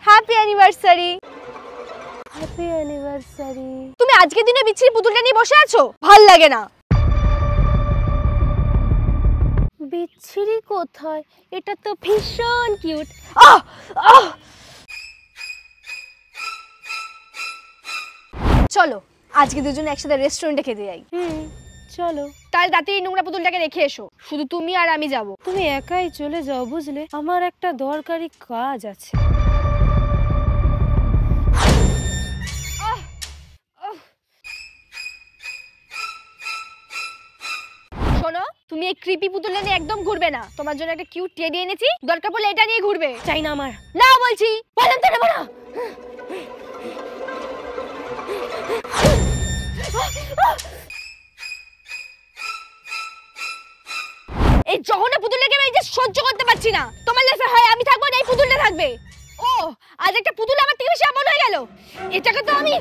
Happy anniversary. Happy anniversary. তুমি আজকের দিনে বিচ্ছিরি পুতুলটা নিয়ে বসে আছো, ভাল লাগে না। বিচ্ছিরি কোথায়, এটা তো ভীষণ কিউট। আহ আহ চলো আজকে দুজনে একসাথে রেস্টুরেন্টে খেতে যাই। চলো। তাহলে রাতে এই নোংরা পুতুলটাকে রেখে এসো, শুধু তুমি আর আমি যাব। তুমি একাই চলে যাও বুঝলে, আমার একটা দরকারি কাজ আছে। শোনো, তুমি এই ক্রিপি পুতুলটা নিয়ে একদম ঘুরবে না। তোমার জন্য একটা কিউট টেডি এনেছি, দরকার পড়লে এটা নিয়ে ঘুরবে। চাই না আমার। না বলছি, বললাম তো নেবো না। এই জঘন্য পুতুলটাকে আমি যে সহ্য করতে পারছি না। তোমার লাইফে হয় আমি থাকবো না এই পুতুলটা থাকবে। ও আজ একটা পুতুল আমার থেকে বেশি আপন হয়ে গেল। এটাকে তো আমি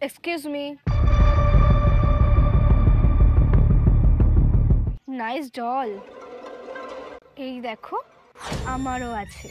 এক্সকিউজ মি। Nice doll. এই দেখো আমারও আছে।